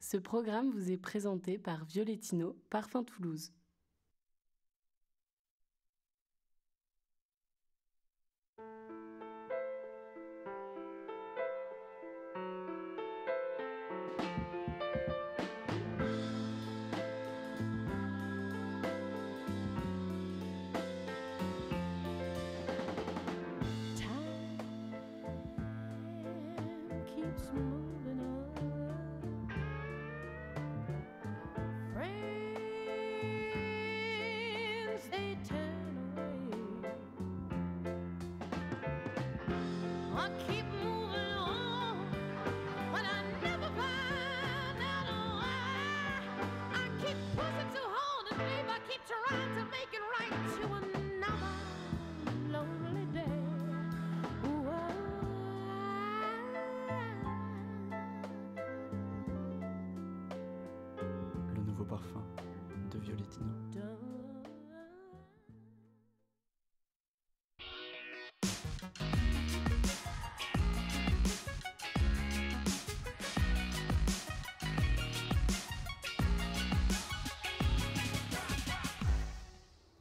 Ce programme vous est présenté par Violettino, Parfum Toulouse. Le nouveau parfum de Violettino.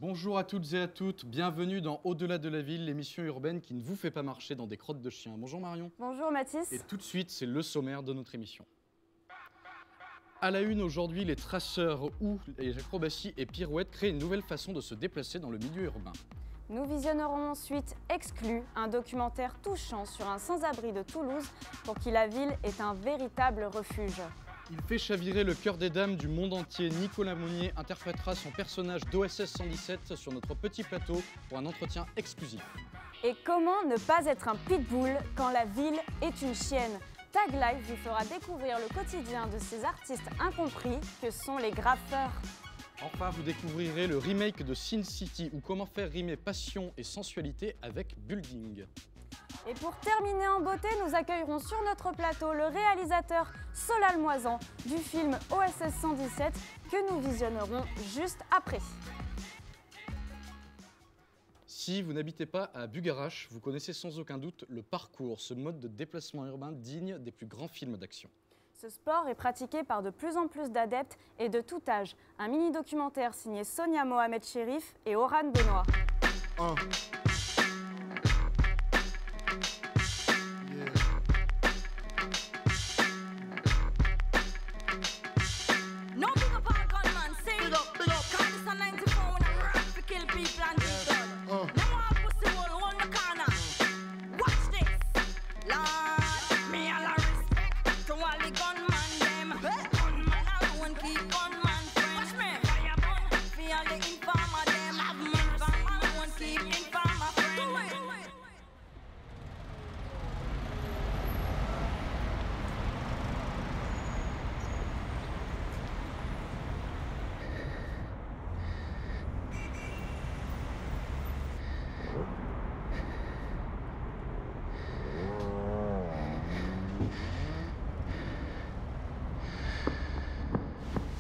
Bonjour à toutes et à toutes, bienvenue dans Au-delà de la ville, l'émission urbaine qui ne vous fait pas marcher dans des crottes de chiens. Bonjour Marion. Bonjour Mathis. Et tout de suite, c'est le sommaire de notre émission. À la une aujourd'hui, les traceurs ou les acrobaties et pirouettes créent une nouvelle façon de se déplacer dans le milieu urbain. Nous visionnerons ensuite Exclu, un documentaire touchant sur un sans-abri de Toulouse pour qui la ville est un véritable refuge. Il fait chavirer le cœur des dames du monde entier. Nicolas Mounier interprétera son personnage d'OSS 117 sur notre petit plateau pour un entretien exclusif. Et comment ne pas être un pitbull quand la ville est une chienne ? Tag Life vous fera découvrir le quotidien de ces artistes incompris que sont les graffeurs. Enfin, vous découvrirez le remake de Sin City ou comment faire rimer passion et sensualité avec building. Et pour terminer en beauté, nous accueillerons sur notre plateau le réalisateur Solal Moisan du film OSS 117 que nous visionnerons juste après. Si vous n'habitez pas à Bugarache, vous connaissez sans aucun doute le parcours, ce mode de déplacement urbain digne des plus grands films d'action. Ce sport est pratiqué par de plus en plus d'adeptes et de tout âge. Un mini-documentaire signé Sonia Mohamed Chérif et Oran Benoît.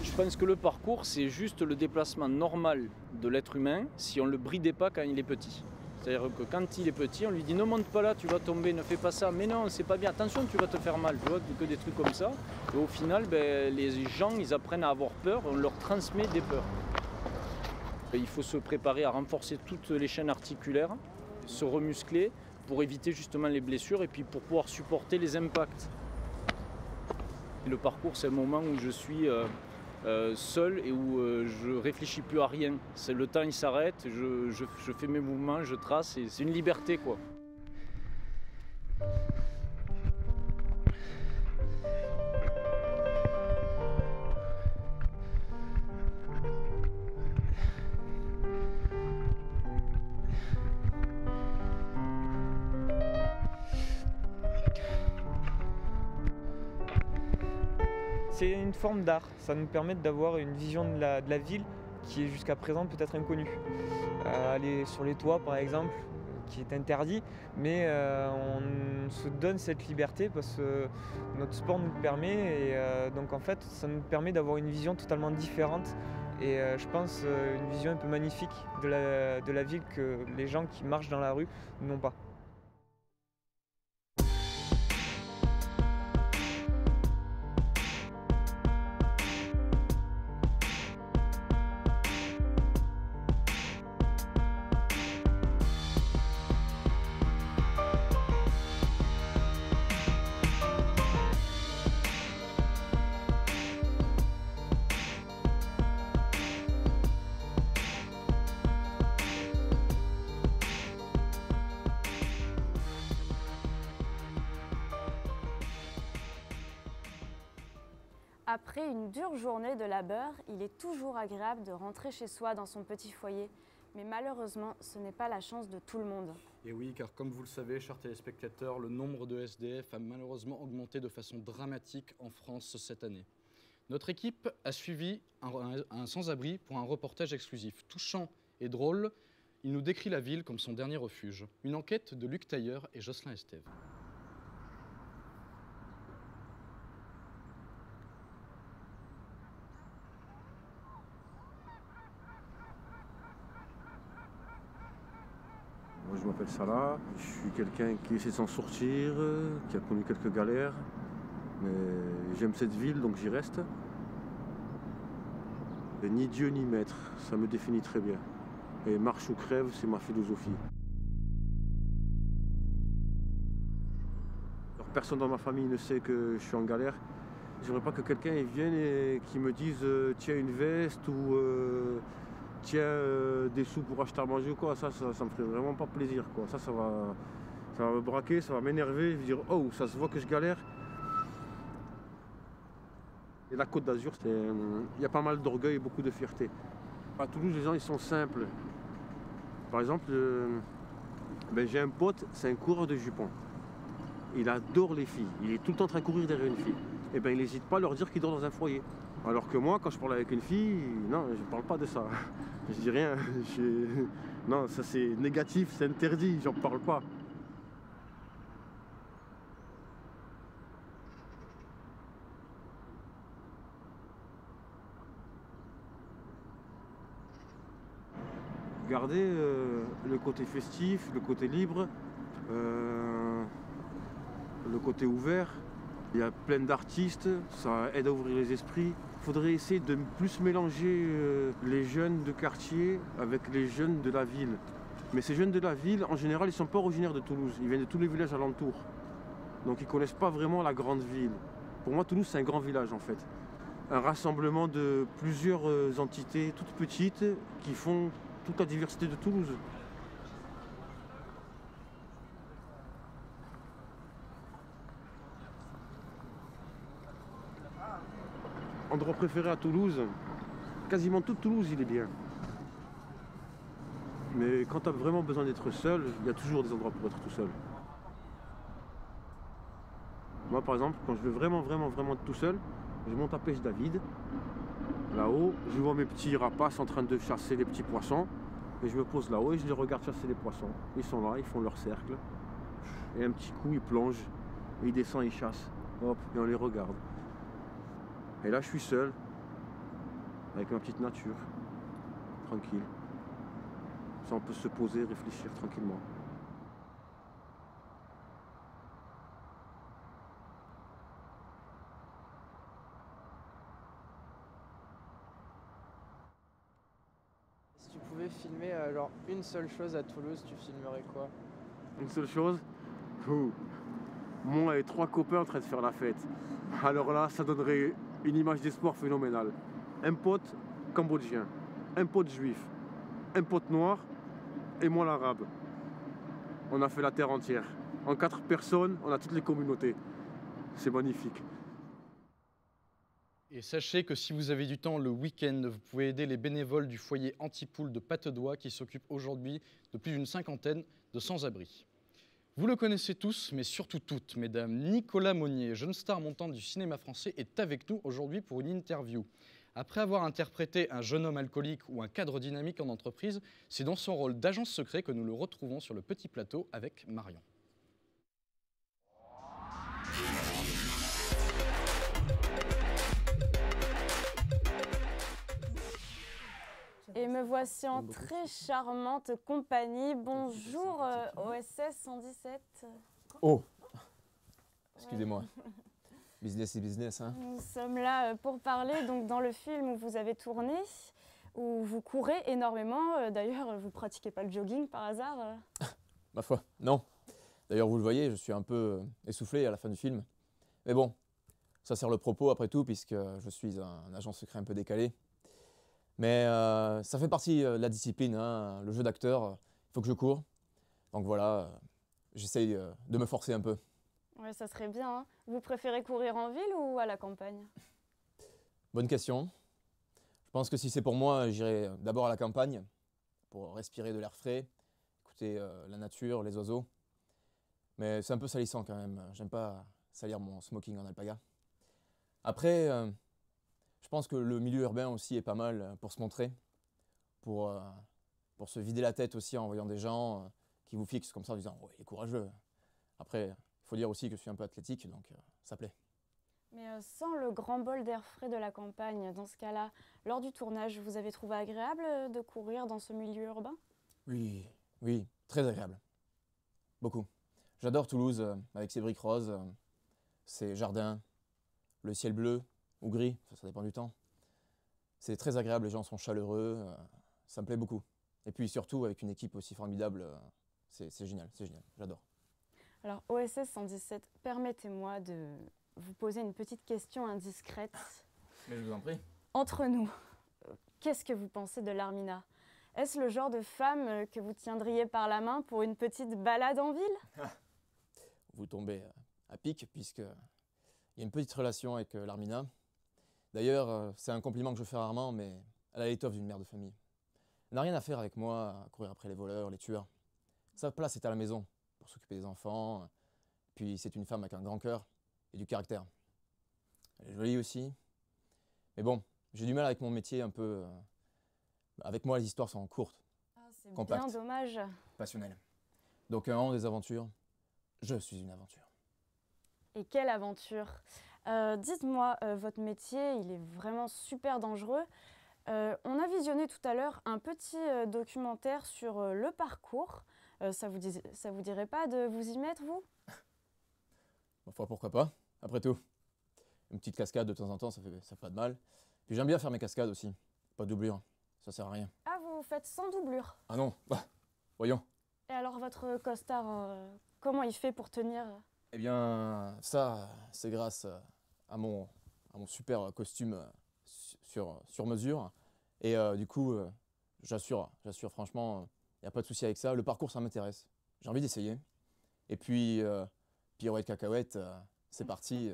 Je pense que le parcours, c'est juste le déplacement normal de l'être humain si on ne le bridait pas quand il est petit. C'est-à-dire que quand il est petit, on lui dit ne monte pas là, tu vas tomber, ne fais pas ça. Mais non, c'est pas bien, attention, tu vas te faire mal. Tu vois, que des trucs comme ça. Et au final, les gens, ils apprennent à avoir peur, on leur transmet des peurs. Et il faut se préparer à renforcer toutes les chaînes articulaires, se remuscler pour éviter justement les blessures et puis pour pouvoir supporter les impacts. Et le parcours, c'est le moment où je suis seul et où je réfléchis plus à rien. C'est le temps, il s'arrête, je fais mes mouvements, je trace et c'est une liberté quoi. C'est une forme d'art, ça nous permet d'avoir une vision de la ville qui est jusqu'à présent peut-être inconnue. Aller sur les toits par exemple, qui est interdit, mais on se donne cette liberté parce que notre sport nous le permet et donc en fait ça nous permet d'avoir une vision totalement différente et je pense une vision un peu magnifique de la ville que les gens qui marchent dans la rue n'ont pas. Après une dure journée de labeur, il est toujours agréable de rentrer chez soi dans son petit foyer. Mais malheureusement, ce n'est pas la chance de tout le monde. Et oui, car comme vous le savez, chers téléspectateurs, le nombre de SDF a malheureusement augmenté de façon dramatique en France cette année. Notre équipe a suivi un sans-abri pour un reportage exclusif. Touchant et drôle, il nous décrit la ville comme son dernier refuge. Une enquête de Luc Tailleur et Jocelyn Estève. Moi, je m'appelle Salah, je suis quelqu'un qui essaie de s'en sortir, qui a connu quelques galères, mais j'aime cette ville donc j'y reste. Et ni Dieu ni maître, ça me définit très bien. Et marche ou crève, c'est ma philosophie. Alors, personne dans ma famille ne sait que je suis en galère. J'aimerais pas que quelqu'un vienne et qui me dise tiens une veste ou tiens des sous pour acheter à manger ou quoi. Ça me ferait vraiment pas plaisir, quoi. Ça va me braquer, ça va m'énerver, je vais dire oh ça se voit que je galère. Et la Côte d'Azur, il y a pas mal d'orgueil et beaucoup de fierté. À Toulouse, les gens ils sont simples. Par exemple, j'ai un pote, c'est un coureur de jupons. Il adore les filles, il est tout le temps en train de courir derrière une fille. Et il n'hésite pas à leur dire qu'il dort dans un foyer. Alors que moi, quand je parle avec une fille, non, je ne parle pas de ça. Je dis rien. Non, ça c'est négatif, c'est interdit, j'en parle pas. Garder le côté festif, le côté libre, le côté ouvert. Il y a plein d'artistes, ça aide à ouvrir les esprits. Il faudrait essayer de plus mélanger les jeunes de quartier avec les jeunes de la ville. Mais ces jeunes de la ville, en général, ils ne sont pas originaires de Toulouse. Ils viennent de tous les villages alentours. Donc ils ne connaissent pas vraiment la grande ville. Pour moi, Toulouse, c'est un grand village en fait. Un rassemblement de plusieurs entités toutes petites qui font toute la diversité de Toulouse. Endroit préféré à Toulouse, quasiment toute Toulouse il est bien. Mais quand tu as vraiment besoin d'être seul, il y a toujours des endroits pour être tout seul. Moi par exemple, quand je veux vraiment être tout seul, je monte à Pêche David. Là-haut, je vois mes petits rapaces en train de chasser les petits poissons. Et je me pose là-haut et je les regarde chasser les poissons. Ils sont là, ils font leur cercle. Et un petit coup, ils plongent. Et ils descendent, ils chassent. Hop, et on les regarde. Et là, je suis seul. Avec ma petite nature. Tranquille. Ça, on peut se poser, réfléchir tranquillement. Si tu pouvais filmer genre une seule chose à Toulouse, tu filmerais quoi? Une seule chose, moi et 3 copains en train de faire la fête. Alors là, ça donnerait une image d'espoir phénoménale. Un pote cambodgien, un pote juif, un pote noir et moi l'arabe. On a fait la terre entière. En 4 personnes, on a toutes les communautés. C'est magnifique. Et sachez que si vous avez du temps le week-end, vous pouvez aider les bénévoles du foyer anti-poule de Patte-d'Oie qui s'occupent aujourd'hui de plus d'une 50aine de sans-abri. Vous le connaissez tous, mais surtout toutes, mesdames. Nicolas Monnier, jeune star montante du cinéma français, est avec nous aujourd'hui pour une interview. Après avoir interprété un jeune homme alcoolique ou un cadre dynamique en entreprise, c'est dans son rôle d'agent secret que nous le retrouvons sur le petit plateau avec Marion. Et me voici en très charmante compagnie. Bonjour OSS 117. Oh, excusez-moi. Business is business, hein. Nous sommes là pour parler donc dans le film où vous avez tourné, où vous courez énormément. D'ailleurs, vous pratiquez pas le jogging par hasard? Ma foi, non. D'ailleurs, vous le voyez, je suis un peu essoufflé à la fin du film. Mais bon, ça sert le propos après tout, puisque je suis un agent secret un peu décalé. Mais ça fait partie de la discipline, hein, le jeu d'acteur, il faut que je cours. Donc voilà, j'essaye de me forcer un peu. Ouais, ça serait bien. Hein. Vous préférez courir en ville ou à la campagne? Bonne question. Je pense que si c'est pour moi, j'irai d'abord à la campagne pour respirer de l'air frais, écouter la nature, les oiseaux. Mais c'est un peu salissant quand même. J'aime pas salir mon smoking en alpaga. Après, je pense que le milieu urbain aussi est pas mal pour se montrer, pour se vider la tête aussi en voyant des gens qui vous fixent comme ça en disant oh, il est courageux. Après, il faut dire aussi que je suis un peu athlétique, donc ça plaît. Mais sans le grand bol d'air frais de la campagne, dans ce cas-là, lors du tournage, vous avez trouvé agréable de courir dans ce milieu urbain? Oui, oui, très agréable. Beaucoup. J'adore Toulouse avec ses briques roses, ses jardins, le ciel bleu ou gris, ça dépend du temps. C'est très agréable, les gens sont chaleureux, ça me plaît beaucoup. Et puis surtout avec une équipe aussi formidable, c'est génial, j'adore. Alors OSS 117, permettez-moi de vous poser une petite question indiscrète. Mais je vous en prie. Entre nous, qu'est-ce que vous pensez de l'Armina? Est-ce le genre de femme que vous tiendriez par la main pour une petite balade en ville? Vous tombez à pic, puisqu'il y a une petite relation avec l'Armina. D'ailleurs, c'est un compliment que je fais rarement, mais elle a l'étoffe d'une mère de famille. Elle n'a rien à faire avec moi, à courir après les voleurs, les tueurs. Sa place est à la maison, pour s'occuper des enfants. Puis c'est une femme avec un grand cœur et du caractère. Elle est jolie aussi. Mais bon, j'ai du mal avec mon métier un peu... avec moi, les histoires sont courtes, C'est compactes, bien dommage. passionnelles. Donc un an des aventures, je suis une aventure. Et quelle aventure! Dites-moi, votre métier, il est vraiment super dangereux. On a visionné tout à l'heure un petit documentaire sur le parcours. Ça vous dirait pas de vous y mettre, vous? Enfin, pourquoi pas, après tout. Une petite cascade de temps en temps, ça fait pas de mal. Puis j'aime bien faire mes cascades aussi. Pas de doublure, ça sert à rien. Ah, vous faites sans doublure? Ah non, bah, voyons. Et alors votre costard, comment il fait pour tenir? Eh bien, ça, c'est grâce à mon super costume sur mesure. Et du coup, j'assure franchement, il n'y a pas de souci avec ça. Le parcours, ça m'intéresse. J'ai envie d'essayer. Et puis, pirouette cacahuète, c'est parti.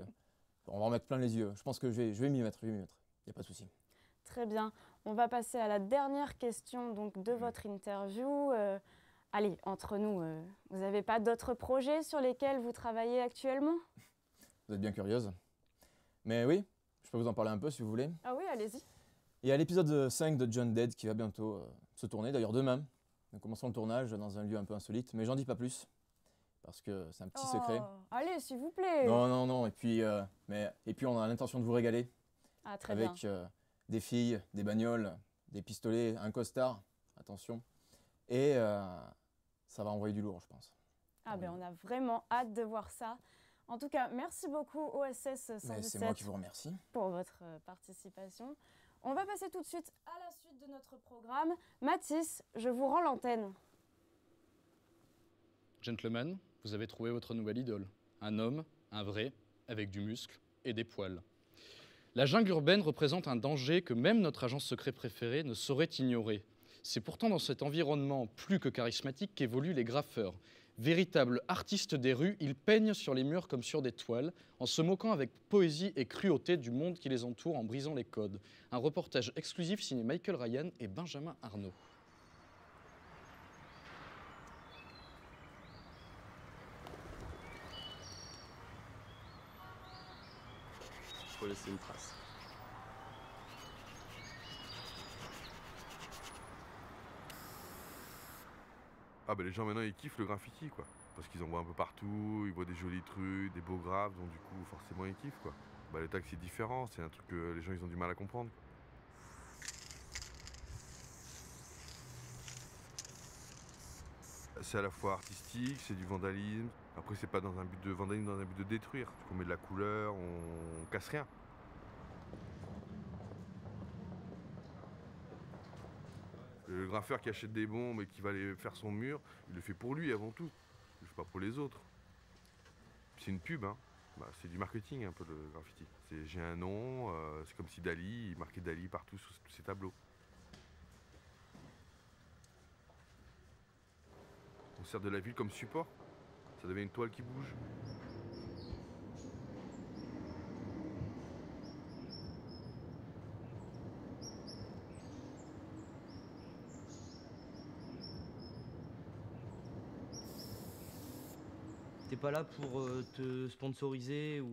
On va en mettre plein les yeux. Je pense que je vais m'y mettre. Il n'y a pas de souci. Très bien. On va passer à la dernière question donc, de votre interview. Allez, entre nous, vous n'avez pas d'autres projets sur lesquels vous travaillez actuellement? Vous êtes bien curieuse. Mais oui, je peux vous en parler un peu si vous voulez. Ah oui, allez-y. Il y a l'épisode 5 de John Dead qui va bientôt se tourner, d'ailleurs demain. Nous commençons le tournage dans un lieu un peu insolite, mais j'en dis pas plus, parce que c'est un petit secret. Allez, s'il vous plaît. Non, et puis on a l'intention de vous régaler. Ah, très avec bien. Des filles, des bagnoles, des pistolets, un costard, attention. Et ça va envoyer du lourd, je pense. Ah ben on a vraiment hâte de voir ça. En tout cas, merci beaucoup OSS 117 c'est moi qui vous remercie. pour votre participation. On va passer tout de suite à la suite de notre programme. Mathis, je vous rends l'antenne. Gentlemen, vous avez trouvé votre nouvelle idole. Un homme, un vrai, avec du muscle et des poils. La jungle urbaine représente un danger que même notre agent secret préféré ne saurait ignorer. C'est pourtant dans cet environnement plus que charismatique qu'évoluent les graffeurs. Véritables artistes des rues, ils peignent sur les murs comme sur des toiles, en se moquant avec poésie et cruauté du monde qui les entoure en brisant les codes. Un reportage exclusif signé Michael Ryan et Benjamin Arnaud. Faut laisser une trace. Ah bah les gens maintenant ils kiffent le graffiti quoi. Parce qu'ils en voient un peu partout, ils voient des jolis trucs, des beaux graphes, donc du coup forcément ils kiffent quoi. Bah le tag c'est différent, c'est un truc que les gens ils ont du mal à comprendre. C'est à la fois artistique, c'est du vandalisme. Après c'est pas dans un but de vandalisme, dans un but de détruire. On met de la couleur, on casse rien. Le graffeur qui achète des bombes et qui va aller faire son mur, il le fait pour lui avant tout. Il le fait pas pour les autres. C'est une pub, hein. Bah, c'est du marketing un peu le graffiti. J'ai un nom, c'est comme si Dali, il marquait Dali partout sur tous ses tableaux. On sert de la ville comme support. Ça devient une toile qui bouge. pas là pour te sponsoriser ou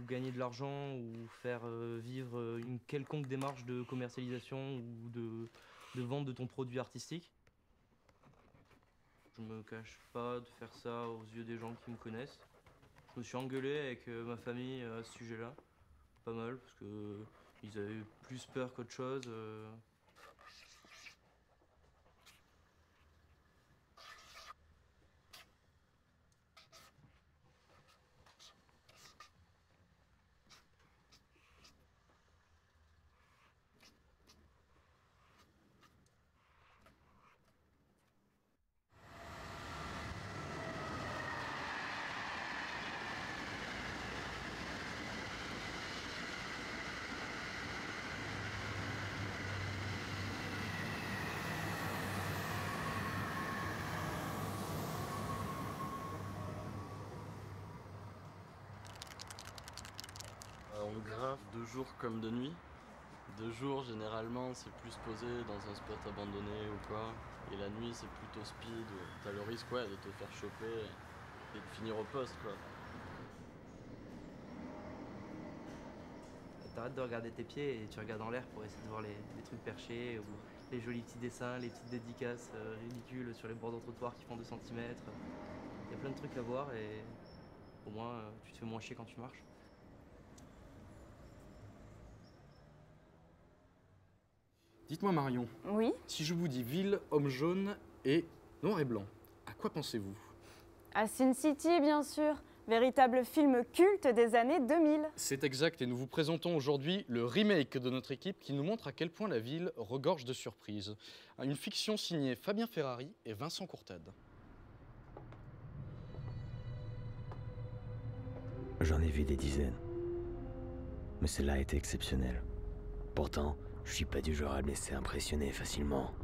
gagner de l'argent ou faire vivre une quelconque démarche de commercialisation ou de vente de ton produit artistique. Je me cache pas de faire ça aux yeux des gens qui me connaissent. Je me suis engueulé avec ma famille à ce sujet-là, pas mal, parce qu'ils avaient plus peur qu'autre chose. On graffe de jour comme de nuit. De jour, généralement, c'est plus posé dans un spot abandonné ou quoi. Et la nuit, c'est plutôt speed. T'as le risque de te faire choper et de finir au poste, quoi. T'arrêtes de regarder tes pieds et tu regardes en l'air pour essayer de voir les trucs perchés ou les jolis petits dessins, les petites dédicaces ridicules sur les bords de trottoir qui font 2 cm. Il y a plein de trucs à voir et au moins tu te fais moins chier quand tu marches. Dites-moi Marion, Oui. si je vous dis ville, homme jaune et noir et blanc, à quoi pensez-vous? À Sin City, bien sûr. Véritable film culte des années 2000. C'est exact et nous vous présentons aujourd'hui le remake de notre équipe qui nous montre à quel point la ville regorge de surprises. Une fiction signée Fabien Ferrari et Vincent Courtade. J'en ai vu des dizaines. Mais celle-là a été exceptionnelle. Pourtant, je suis pas du genre à me laisser impressionner facilement.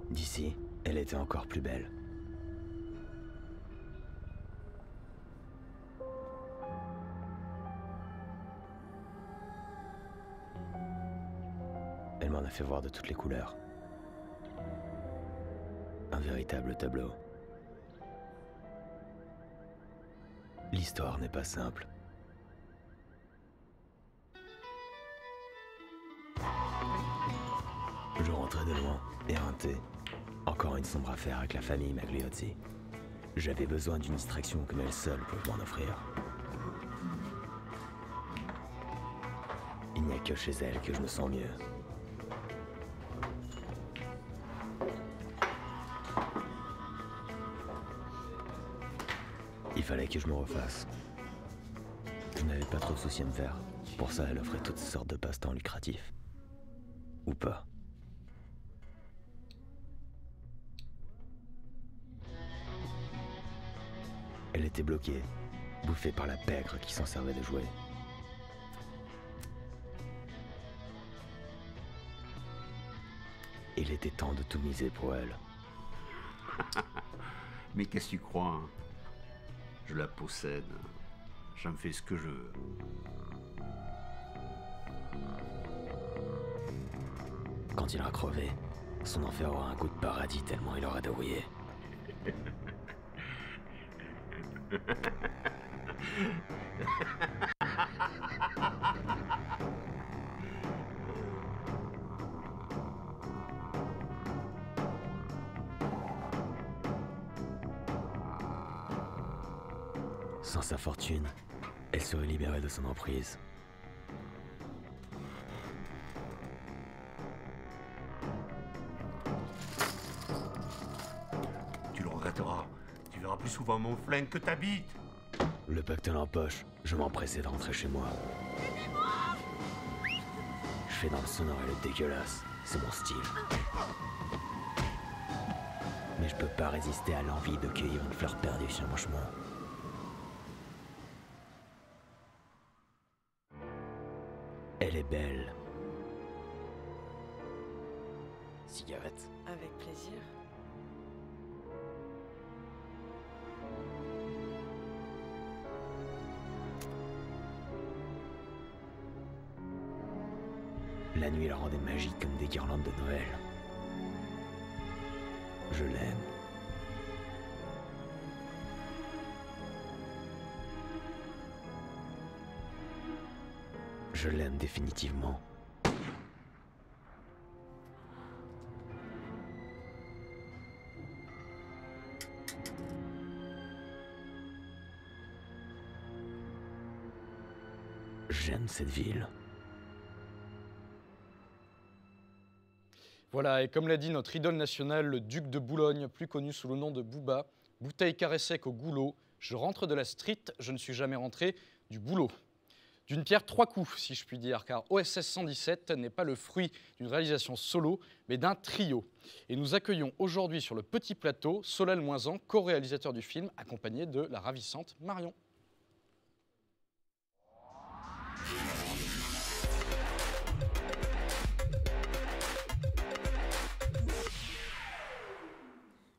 D'ici, elle était encore plus belle. Elle m'en a fait voir de toutes les couleurs. Un véritable tableau. L'histoire n'est pas simple. Je rentrais de loin, éreinté. Encore une sombre affaire avec la famille Magliotti. J'avais besoin d'une distraction comme elle seule pouvait m'en offrir. Il n'y a que chez elle que je me sens mieux. Il fallait que je me refasse. Je n'avais pas trop de soucis à me faire. Pour ça, elle offrait toutes sortes de passe-temps lucratifs. Ou pas. Elle était bloquée, bouffée par la pègre qui s'en servait de jouet. Il était temps de tout miser pour elle. Mais qu'est-ce que tu crois, hein? Je la possède. J'en fais ce que je veux. Quand il aura crevé, son enfer aura un goût de paradis tellement il aura douillé. Sans sa fortune, elle serait libérée de son emprise. Tu le regretteras. Tu verras plus souvent mon flingue que ta bite. Le pactole en poche, je m'empressais de rentrer chez moi. Je fais dans le sonore et le dégueulasse, c'est mon style. Mais je peux pas résister à l'envie de cueillir une fleur perdue sur mon chemin. Elle est belle. Cigarette. Avec plaisir. La nuit la rendait magique comme des guirlandes de Noël. Je l'aime. Je l'aime définitivement. J'aime cette ville. Voilà, et comme l'a dit notre idole nationale, le duc de Boulogne, plus connu sous le nom de Booba, bouteille carré sec au goulot, je rentre de la street, je ne suis jamais rentré du boulot. D'une pierre trois coups, si je puis dire, car OSS 117 n'est pas le fruit d'une réalisation solo, mais d'un trio. Et nous accueillons aujourd'hui sur le petit plateau Solal Moisan, co-réalisateur du film, accompagné de la ravissante Marion.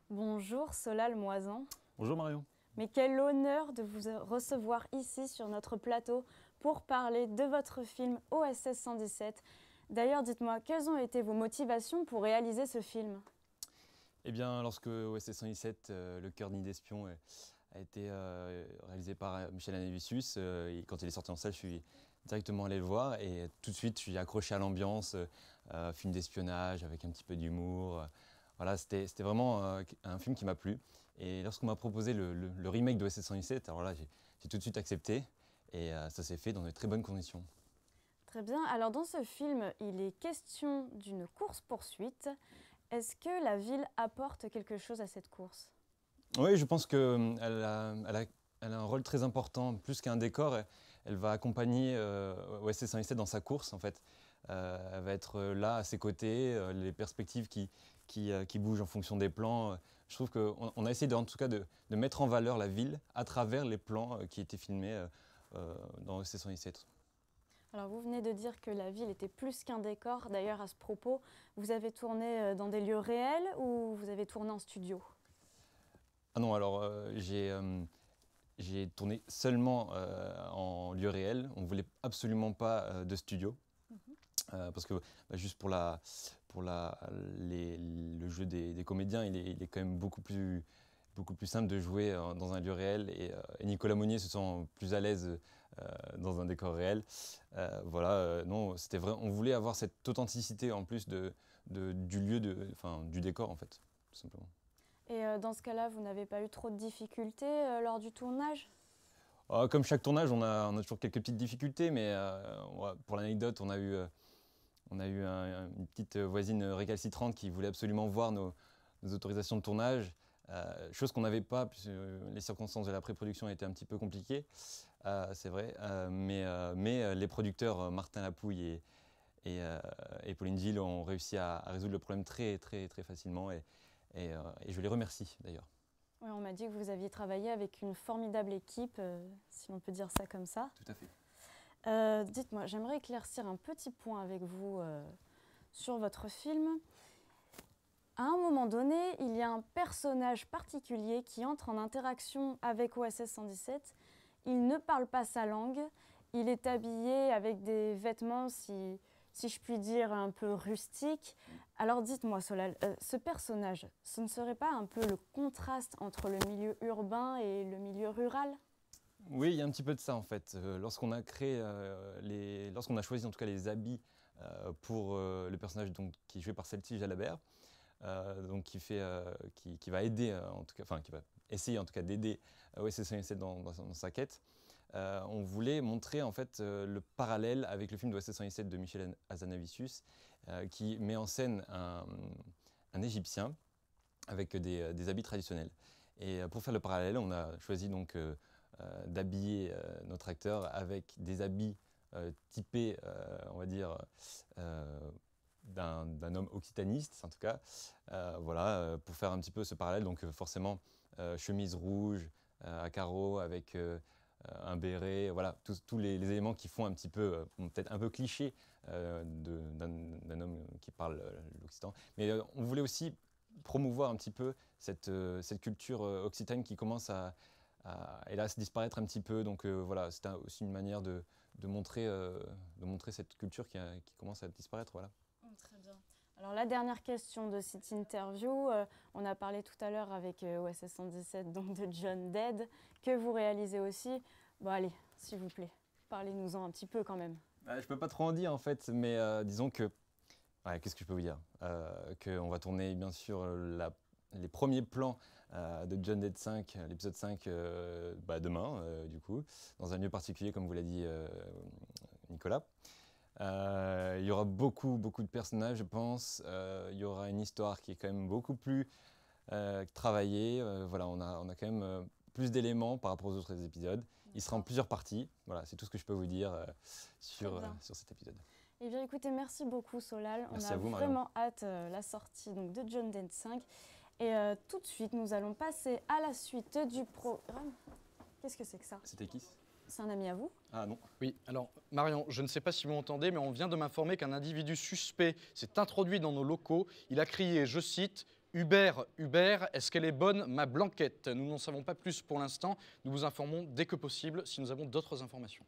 Bonjour Solal Moisan. Bonjour Marion. Mais quel honneur de vous recevoir ici sur notre plateau pour parler de votre film OSS 117. D'ailleurs, dites-moi, quelles ont été vos motivations pour réaliser ce film? Eh bien, lorsque OSS 117, Le cœur nid d'espion, a été réalisé par Michel Hazanavicius, quand il est sorti en salle, je suis directement allé le voir et tout de suite, je suis accroché à l'ambiance, film d'espionnage avec un petit peu d'humour. Voilà, c'était vraiment un film qui m'a plu. Et lorsqu'on m'a proposé le remake de OSS 117, alors là, j'ai tout de suite accepté et ça s'est fait dans de très bonnes conditions. Très bien. Alors dans ce film, il est question d'une course-poursuite. Est-ce que la ville apporte quelque chose à cette course? Oui, je pense qu'elle a un rôle très important. Plus qu'un décor, elle va accompagner OSS 117 dans sa course, en fait. Elle va être là, à ses côtés, les perspectives qui bougent en fonction des plans. Je trouve qu'on a essayé en tout cas de mettre en valeur la ville à travers les plans qui étaient filmés dans OSS 117. Alors vous venez de dire que la ville était plus qu'un décor. D'ailleurs, à ce propos, vous avez tourné dans des lieux réels ou vous avez tourné en studio? Ah non, alors j'ai tourné seulement en lieu réel. On ne voulait absolument pas de studio. Parce que juste pour le jeu des comédiens, il est quand même beaucoup plus simple de jouer dans un lieu réel et Nicolas Monnier se sent plus à l'aise dans un décor réel. Voilà, non, c'était vrai. On voulait avoir cette authenticité en plus du lieu, du décor en fait, tout simplement. Et dans ce cas-là, vous n'avez pas eu trop de difficultés lors du tournage? Comme chaque tournage, on a toujours quelques petites difficultés, mais pour l'anecdote, on a eu une petite voisine récalcitrante qui voulait absolument voir nos autorisations de tournage, chose qu'on n'avait pas, puisque les circonstances de la pré-production étaient un petit peu compliquées, c'est vrai, mais les producteurs Martin Lapouille et Pauline Gilles ont réussi à résoudre le problème très, très, très facilement et je les remercie d'ailleurs. Oui, on m'a dit que vous aviez travaillé avec une formidable équipe, si l'on peut dire ça comme ça. Tout à fait. Dites-moi, j'aimerais éclaircir un petit point avec vous sur votre film. À un moment donné, il y a un personnage particulier qui entre en interaction avec OSS 117. Il ne parle pas sa langue, il est habillé avec des vêtements, si je puis dire, un peu rustiques. Alors dites-moi, Solal, ce personnage, ce ne serait pas un peu le contraste entre le milieu urbain et le milieu rural ? Oui, il y a un petit peu de ça en fait. Lorsqu'on a choisi en tout cas les habits pour le personnage qui est joué par Celtil Jalabert, donc qui va aider en tout cas, enfin qui va essayer en tout cas d'aider OSS 117 dans sa quête. On voulait montrer en fait le parallèle avec le film de OSS 117 de Michel Hazanavicius, qui met en scène un Égyptien avec des habits traditionnels. Et pour faire le parallèle, on a choisi donc d'habiller notre acteur avec des habits typés, on va dire, d'un homme occitaniste, en tout cas, voilà, pour faire un petit peu ce parallèle. Donc forcément, chemise rouge à carreaux avec un béret, voilà, tous les éléments qui font un petit peu, peut-être un peu cliché d'un homme qui parle l'occitan. Mais on voulait aussi promouvoir un petit peu cette culture occitane qui commence à hélas disparaître un petit peu. Donc voilà, c'est aussi une manière de montrer cette culture qui commence à disparaître. Voilà. Très bien. Alors la dernière question de cette interview, on a parlé tout à l'heure avec OSS 117 donc de John Dead, que vous réalisez aussi. Bon allez, s'il vous plaît, parlez-nous-en un petit peu quand même. Je peux pas trop en dire en fait, mais disons que... Ouais, qu'est-ce que je peux vous dire? Qu'on va tourner bien sûr les premiers plans de John Dead 5, l'épisode 5, demain, du coup, dans un lieu particulier, comme vous l'a dit Nicolas. Il y aura beaucoup de personnages, je pense. Il y aura une histoire qui est quand même beaucoup plus travaillée. Voilà, on a quand même plus d'éléments par rapport aux autres épisodes. Il sera en plusieurs parties. Voilà, c'est tout ce que je peux vous dire sur cet épisode. Eh bien écoutez, merci beaucoup Solal. Merci on a à vous, Marion. vraiment hâte la sortie donc, de John Dead 5. Et tout de suite, nous allons passer à la suite du programme. Qu'est-ce que c'est que ça? C'était qui? C'est un ami à vous? Ah non. Oui, alors Marion, je ne sais pas si vous m'entendez, mais on vient de m'informer qu'un individu suspect s'est introduit dans nos locaux. Il a crié, je cite, « Hubert, Hubert, est-ce qu'elle est bonne, ma blanquette ?» Nous n'en savons pas plus pour l'instant. Nous vous informons dès que possible si nous avons d'autres informations.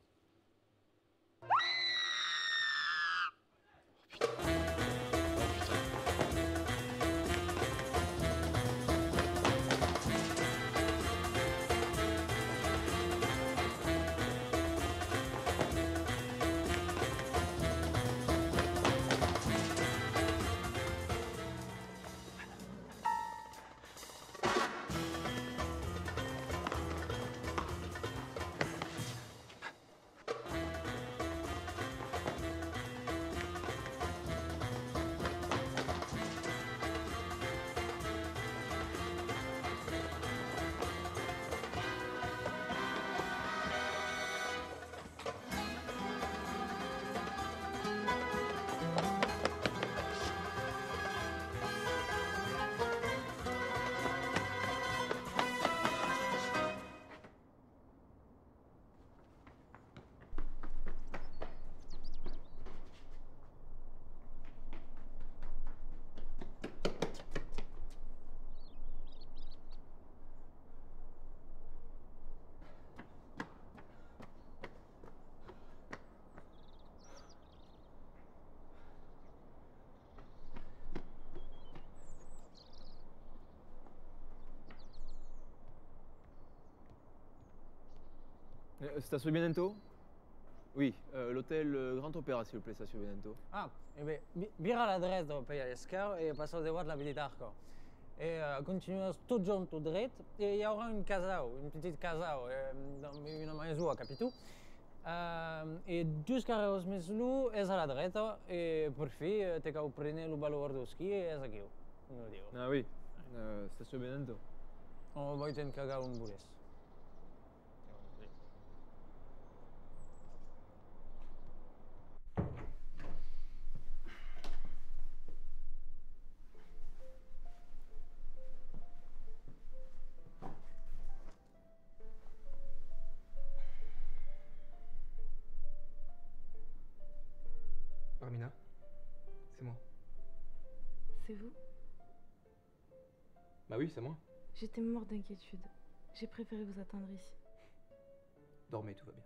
Station Benento? Oui, l'hôtel Grand Opéra, s'il vous plaît, Station Benento. Ah, eh bé, vira a l'adresse del Pellescar i passeu de voir l'habilitar-co. Et continuez tot junts, tot dret, et hi haurà un casau, une petite casau, una maison, capitu? I just carreus més lu és a la dreta, i per fi te cau prene el valor d'esquí és aquí. No digo. Ah oui, Station Benento. On va ten cagar un bourès. Armina, c'est moi. C'est vous? Bah oui, c'est moi. J'étais morte d'inquiétude. J'ai préféré vous attendre ici. Dormez, tout va bien.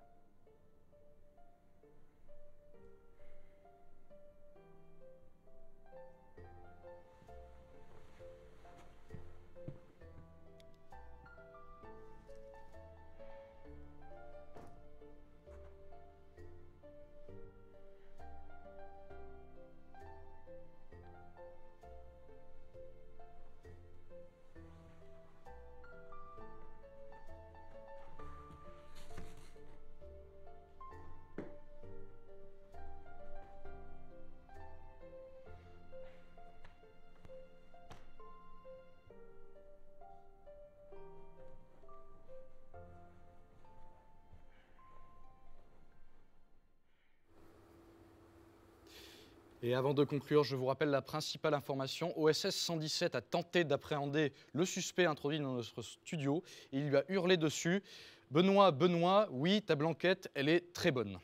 Et avant de conclure, je vous rappelle la principale information. OSS 117 a tenté d'appréhender le suspect introduit dans notre studio. Il lui a hurlé dessus. « Benoît, Benoît, oui, ta blanquette, elle est très bonne. »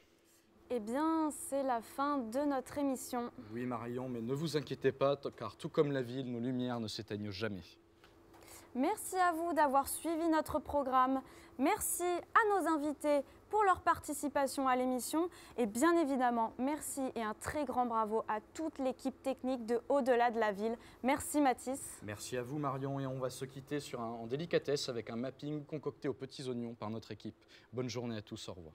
Eh bien, c'est la fin de notre émission. Oui, Marion, mais ne vous inquiétez pas, car tout comme la ville, nos lumières ne s'éteignent jamais. Merci à vous d'avoir suivi notre programme. Merci à nos invités pour leur participation à l'émission. Et bien évidemment, merci et un très grand bravo à toute l'équipe technique de Au-delà de la ville. Merci Mathis. Merci à vous, Marion, et on va se quitter en délicatesse avec un mapping concocté aux petits oignons par notre équipe. Bonne journée à tous, au revoir.